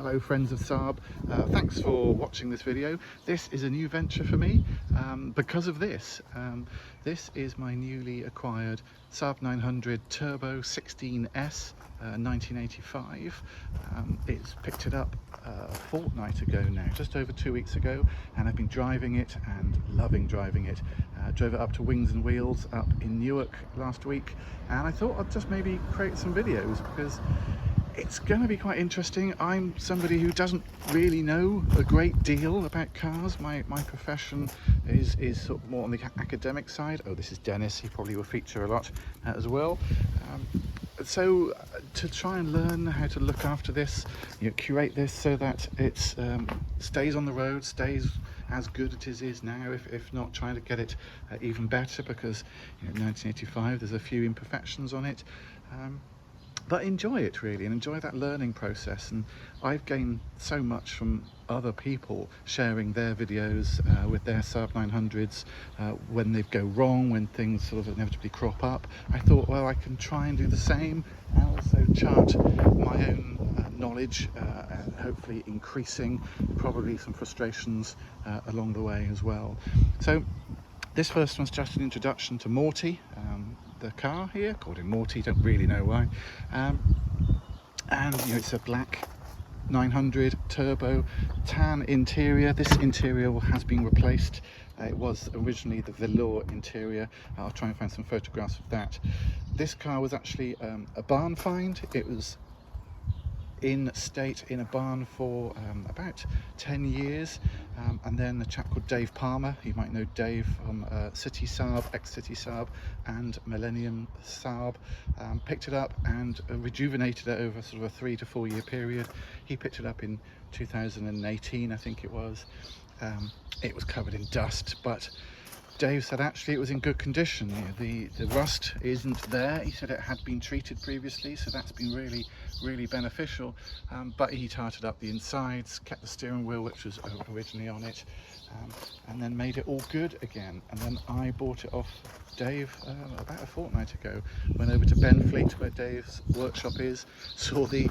Hello friends of Saab, thanks for watching this video. This is a new venture for me because of this. This is my newly acquired Saab 900 Turbo 16S 1985. It's picked it up a fortnight ago now, just over 2 weeks ago, and I've been driving it and loving driving it. Drove it up to Wings and Wheels up in Newark last week, and I thought I'd just maybe create some videos because it's going to be quite interesting. I'm somebody who doesn't really know a great deal about cars. My profession is sort of more on the academic side. Oh, this is Dennis, he probably will feature a lot as well. So to try and learn how to look after this, curate this so that it stays on the road, stays as good as it is now, if not trying to get it even better, because 1985, there's a few imperfections on it. But enjoy it really, and enjoy that learning process. And I've gained so much from other people sharing their videos with their Saab 900s when they go wrong, when things sort of inevitably crop up. I thought, well, I can try and do the same and also chart my own knowledge and hopefully increasing probably some frustrations along the way as well. So this first one's just an introduction to Morty, the car here, called him Morty, don't really know why. And it's a black 900 turbo, tan interior. This interior has been replaced. It was originally the velour interior. I'll try and find some photographs of that. This car was actually a barn find. It was in state in a barn for about 10 years, and then a chap called Dave Palmer, you might know Dave from City Saab, ex-City Saab and Millennium Saab, picked it up and rejuvenated it over sort of a 3 to 4 year period. He picked it up in 2018, I think it was. It was covered in dust, but Dave said actually it was in good condition. The rust isn't there. He said it had been treated previously, so that's been really beneficial. But he tarted up the insides, kept the steering wheel, which was originally on it, and then made it all good again. And then I bought it off Dave about a fortnight ago. Went over to Benfleet, where Dave's workshop is, saw the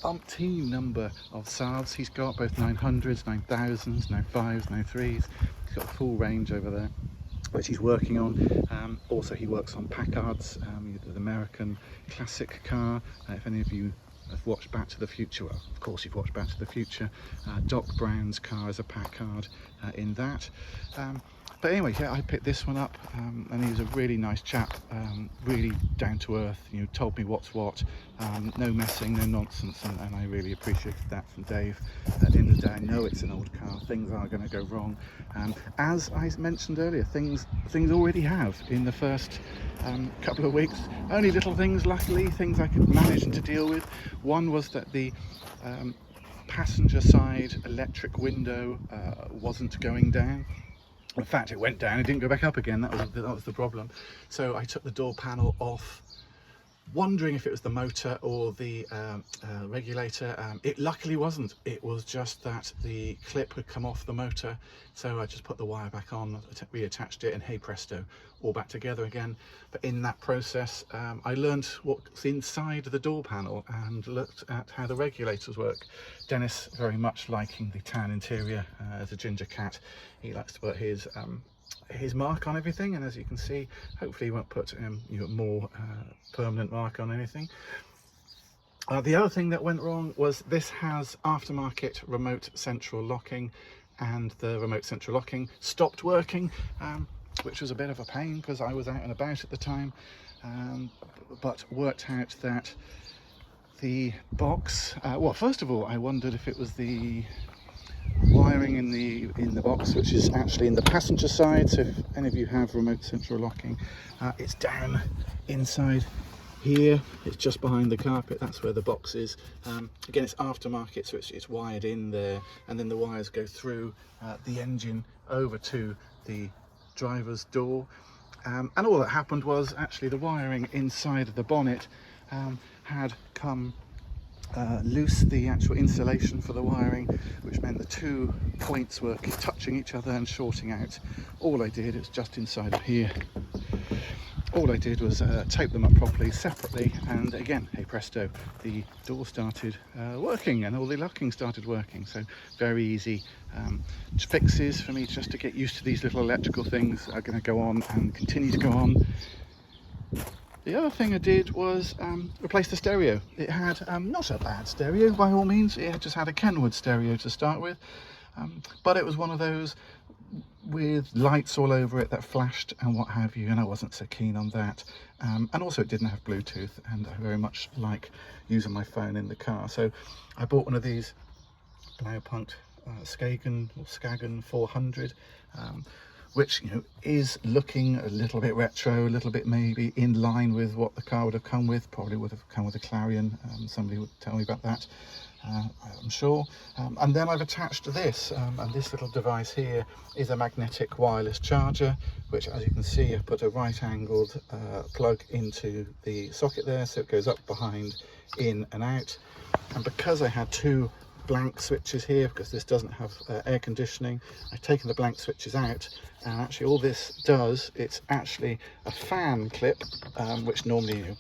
umpteen number of Saabs he's got, both 900s, 9000s, 95s, 93s. He's got a full range over there, which he's working on. Also, he works on Packards, the American classic car. If any of you have watched Back to the Future, well, of course you've watched Back to the Future. Doc Brown's car is a Packard in that. But anyway, yeah, I picked this one up, and he was a really nice chap, really down to earth. Told me what's what, no messing, no nonsense, and I really appreciated that from Dave. At the end of the day, I know it's an old car. Things are going to go wrong, as I mentioned earlier. Things already have in the first couple of weeks. Only little things, luckily, things I could manage to deal with. One was that the passenger side electric window wasn't going down. In fact, it went down, it didn't go back up again. That was the problem. So I took the door panel off, wondering if it was the motor or the regulator. It luckily wasn't. It was just that the clip had come off the motor. So I just put the wire back on, reattached it, and hey presto, all back together again. But in that process, I learned what's inside the door panel and looked at how the regulators work. Dennis, very much liking the tan interior as a ginger cat, he likes to put his mark on everything, and as you can see, hopefully he won't put more permanent mark on anything. The other thing that went wrong was this has aftermarket remote central locking, and the remote central locking stopped working, which was a bit of a pain because I was out and about at the time, but worked out that the box, well, first of all I wondered if it was the wiring in the box, which is actually in the passenger side. So if any of you have remote central locking, it's down inside here, it's just behind the carpet, that's where the box is. Again, it's aftermarket, so it's wired in there, and then the wires go through the engine over to the driver's door. And all that happened was actually the wiring inside of the bonnet had come loose, the actual insulation for the wiring, which meant the 2 points were touching each other and shorting out. All I did is just inside of here, all I did was tape them up properly separately, and again, hey presto, the door started working and all the locking started working. So very easy fixes for me just to get used to these little electrical things that are going to go on and continue to go on. The other thing I did was replace the stereo. It had not a bad stereo by all means, it just had a Kenwood stereo to start with, but it was one of those with lights all over it that flashed and what have you, and I wasn't so keen on that. And also it didn't have Bluetooth, and I very much like using my phone in the car. So I bought one of these Blaupunkt Skagen 400, which, you know, is looking a little bit retro, a little bit maybe in line with what the car would have come with. Probably would have come with a Clarion. Somebody would tell me about that, I'm sure. And then I've attached this, and this little device here is a magnetic wireless charger, which, as you can see, I put a right angled plug into the socket there, so it goes up, behind, in and out. And because I had two blank switches here, because this doesn't have air conditioning, I've taken the blank switches out, and actually all this does, it's actually a fan clip, which normally, you know,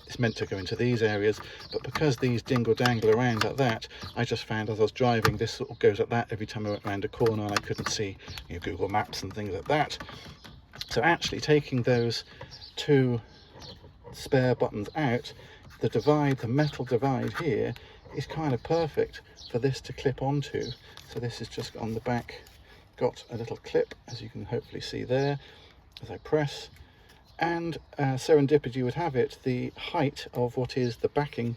it's meant to go into these areas, but because these dingle dangle around like that, I just found as I was driving, this sort of goes like that every time I went around a corner, and I couldn't see, you know, Google Maps and things like that. So actually taking those two spare buttons out, the metal divide here is kind of perfect for this to clip onto. So this is just on the back, got a little clip, as you can hopefully see there as I press, and serendipity would have it, the height of what is the backing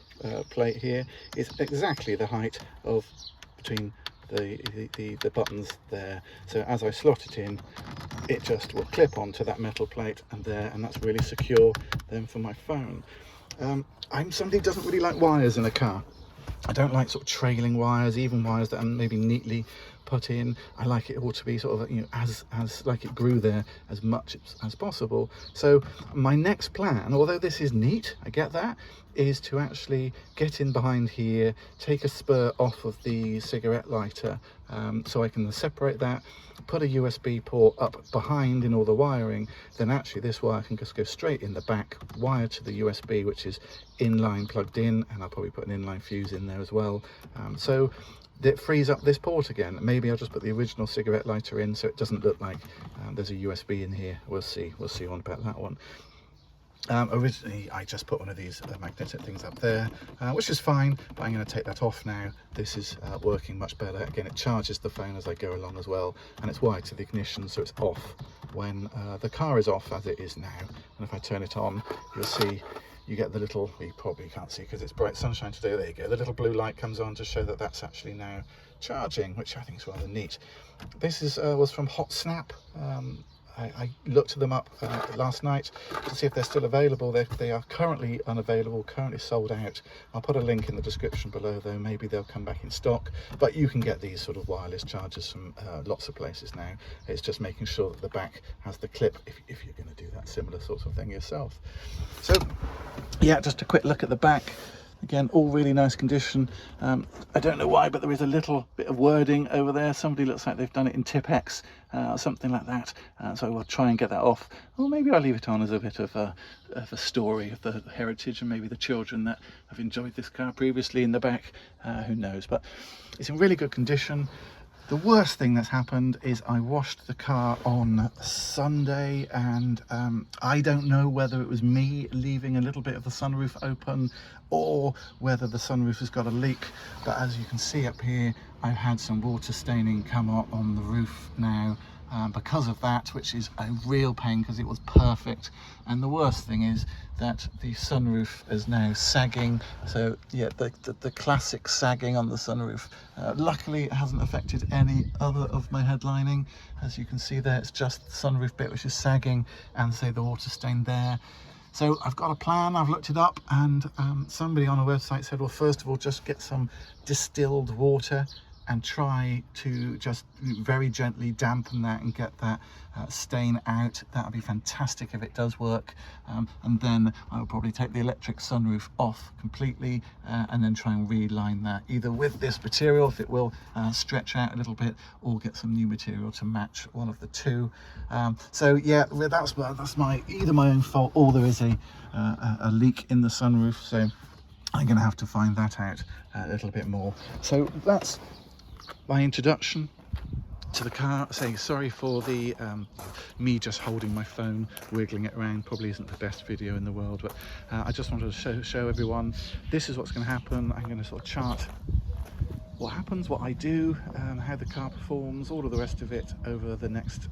plate here is exactly the height of between the buttons there. So as I slot it in, it just will clip onto that metal plate and there, and that's really secure then for my phone. I'm somebody who doesn't really like wires in a car. I don't like sort of trailing wires, even wires that are maybe neatly put in. I like it all to be sort of, you know, as like it grew there as much as possible. So my next plan, although this is neat, I get that, is to actually get in behind here, take a spur off of the cigarette lighter, so I can separate that, put a USB port up behind in all the wiring. Then actually this wire can just go straight in the back, wired to the USB, which is inline plugged in, and I'll probably put an inline fuse in there as well. So it frees up this port again. Maybe I'll just put the original cigarette lighter in so it doesn't look like there's a USB in here. We'll see on about that one. Originally I just put one of these magnetic things up there, which is fine, but I'm going to take that off now. This is working much better. Again, it charges the phone as I go along as well, and it's wired to the ignition, so it's off when the car is off, as it is now. And if I turn it on, you'll see you get the little, you probably can't see because it's bright sunshine today, there you go, the little blue light comes on to show that that's actually now charging, which I think is rather neat. This is was from Hot Snap. I looked them up last night to see if they're still available. They are currently unavailable, currently sold out. I'll put a link in the description below, though maybe they'll come back in stock. But you can get these sort of wireless chargers from lots of places now. It's just making sure that the back has the clip if you're going to do that similar sort of thing yourself. So yeah, just a quick look at the back. Again, all really nice condition. I don't know why, but there is a little bit of wording over there. Somebody looks like they've done it in Tipp-Ex or something like that. So we'll try and get that off. Or maybe I'll leave it on as a bit of a story of the heritage and maybe the children that have enjoyed this car previously in the back. Who knows? But it's in really good condition. The worst thing that's happened is I washed the car on Sunday, and I don't know whether it was me leaving a little bit of the sunroof open or whether the sunroof has got a leak, but as you can see up here, I've had some water staining come up on the roof now because of that, which is a real pain because it was perfect. And the worst thing is that the sunroof is now sagging. So yeah, the classic sagging on the sunroof. Luckily it hasn't affected any other of my headlining. As you can see there, it's just the sunroof bit which is sagging, and say the water stain there. So I've got a plan, I've looked it up, and somebody on a website said, well, first of all, just get some distilled water and try to just very gently dampen that and get that stain out. That would be fantastic if it does work. And then I'll probably take the electric sunroof off completely and then try and reline that either with this material, if it will stretch out a little bit, or get some new material to match one of the two. So yeah, that's either my own fault or there is a leak in the sunroof. So I'm going to have to find that out a little bit more. So that's my introduction to the car. Saying sorry for the me just holding my phone, wiggling it around. Probably isn't the best video in the world, but I just wanted to show everyone this is what's going to happen. I'm going to sort of chart what happens, what I do, how the car performs, all of the rest of it over the next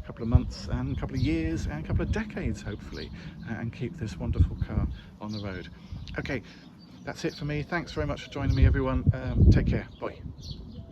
couple of months and a couple of years and a couple of decades, hopefully, and keep this wonderful car on the road. Okay, that's it for me. Thanks very much for joining me, everyone. Take care. Bye.